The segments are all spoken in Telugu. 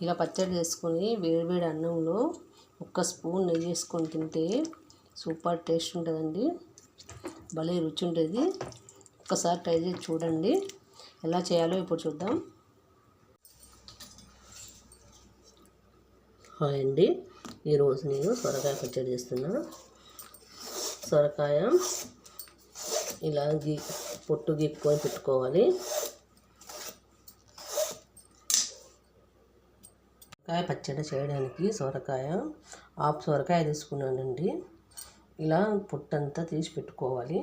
ఇలా పచ్చడి చేసుకొని వేడివేడి అన్నంలో ఒక్క స్పూన్ నెయ్యి వేసుకొని తింటే సూపర్ టేస్ట్ ఉంటుందండి. భలే రుచి ఉంటుంది. ఒక్కసారి ట్రై చేసి చూడండి. ఎలా చేయాలో ఇప్పుడు చూద్దాం. హాయ్ అండి, ఈరోజు నేను సొరకాయ పచ్చడి చేస్తున్నా. సొరకాయ ఇలా పొట్టు గీక్కొని పెట్టుకోవాలి. సొరకాయ పచ్చడి చేయడానికి హాఫ్ సొరకాయ తీసుకున్నానండి. ఇలా పొట్టంతా తీసి పెట్టుకోవాలి.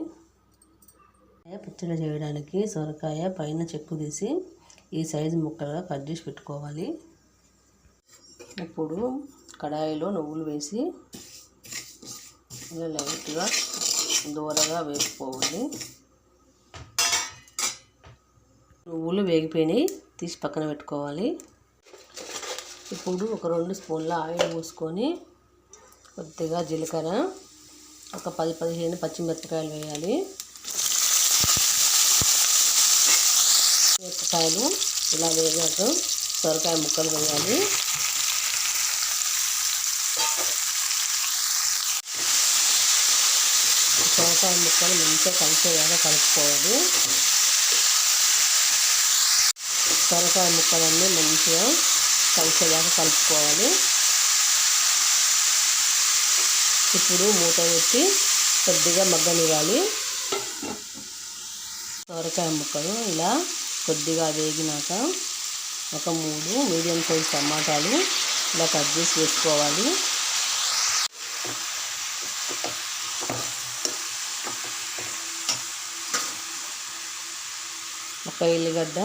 పచ్చడి చేయడానికి సొరకాయ పైన చెక్కు తీసి ఈ సైజు ముక్కలుగా కట్ చేసి పెట్టుకోవాలి. ఇప్పుడు కడాయిలో నువ్వులు వేసి ఇలా లైట్గా దూరగా వేసుకోవాలి. నువ్వులు వేగిపోయినాయి, తీసి పక్కన పెట్టుకోవాలి. ఇప్పుడు ఒక 2 స్పూన్ల ఆయిల్ పోసుకొని కొద్దిగా జీలకర్ర, ఒక 10-15 పచ్చిమిరపకాయలు వేయాలి. మిరపకాయలు ఇలా వేగాక సొరకాయ ముక్కలు వేయాలి. సొరకాయ ముక్కలు మంచిగా కలిసేలాగా కలుపుకోవాలి. సొరకాయ ముక్కలన్నీ మంచిగా కలిసేలాగా కలుపుకోవాలి. ఇప్పుడు మూత పెట్టి కొద్దిగా మగ్గనివ్వాలి. సొరకాయ ముక్కలు ఇలా కొద్దిగా వేగినాక ఒక 3 మీడియం సైజ్ టమాటాలు ఇలా కట్ చేసి వేసుకోవాలి. ఒక ఎల్లిగడ్డ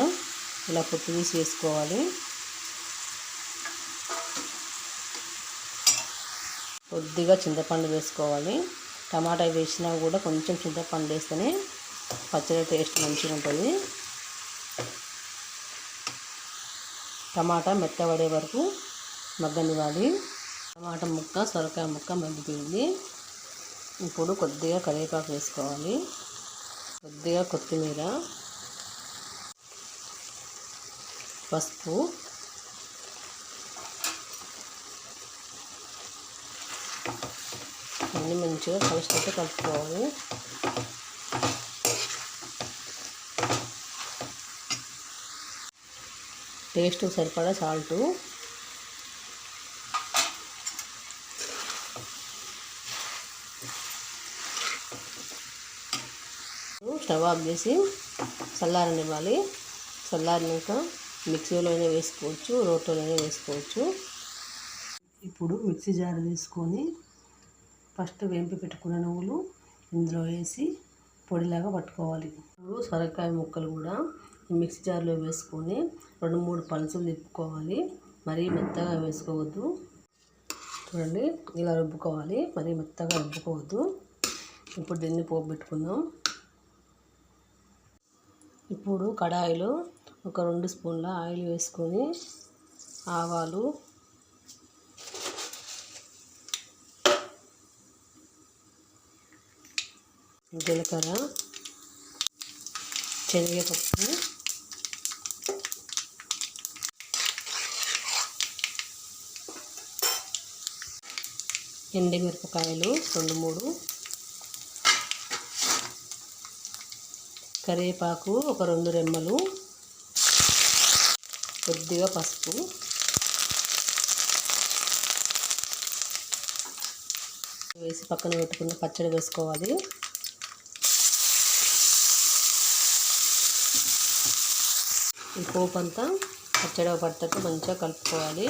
ఇలా పొట్టు తీసి వేసుకోవాలి. కొద్దిగా చింతపండు వేసుకోవాలి. టమాటా వేసినా కూడా కొంచెం చింతపండు వేస్తేనే పచ్చడి టేస్ట్ మంచిగా ఉంటుంది. టమాటా మెత్తబడే వరకు మగ్గనివ్వాలి. టమాటా ముక్క, సొరకాయ ముక్క మగ్గిపోయింది. ఇప్పుడు కొద్దిగా కరివేపాకు వేసుకోవాలి. కొద్దిగా కొత్తిమీర, పసుపు, అన్నీ మంచిగా కలిసినట్టు కలుపుకోవాలి. టేస్ట్ సరిపడా సాల్టు, స్టవ్ ఆఫ్ చేసి చల్లారనివ్వాలి. చల్లారినాక మిక్సీలోనే వేసుకోవచ్చు, రోట్లోనే వేసుకోవచ్చు. ఇప్పుడు మిక్సీ జార్ తీసుకొని ఫస్ట్ వేంపి పెట్టుకున్న నువ్వులు ఇందులో వేసి పొడిలాగా పట్టుకోవాలి. ఇప్పుడు సొరకాయ ముక్కలు కూడా మిక్సీ జార్లో వేసుకొని 2-3 పలుసులు తిప్పుకోవాలి. మరీ మెత్తగా వేసుకోవద్దు. చూడండి, ఇలా రుబ్బుకోవాలి, మరీ మెత్తగా రుబ్బుకోవద్దు. ఇప్పుడు దీన్ని పోపు పెట్టుకుందాం. ఇప్పుడు కడాయిలో ఒక 2 స్పూన్ల ఆయిల్ వేసుకొని ఆవాలు, జీలకర్ర, శనగపప్పు, ఎండుమిరపకాయలు 2-3, కరివేపాకు ఒక 2 రెమ్మలు, కొద్దిగా పసుపు, వేసి పక్కన పెట్టుకున్న పచ్చడి వేసుకోవాలి. ఈ పోపు అంతా పచ్చడి పట్టేట్టు మంచిగా కలుపుకోవాలి.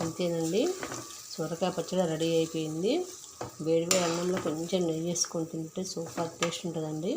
అంతేనండి, సొరకాయ పచ్చడి రెడీ అయిపోయింది. వేడివేడి అన్నంలో కొంచెం నెయ్యి వేసుకొని తింటే సూపర్ టేస్ట్ ఉంటుందండి.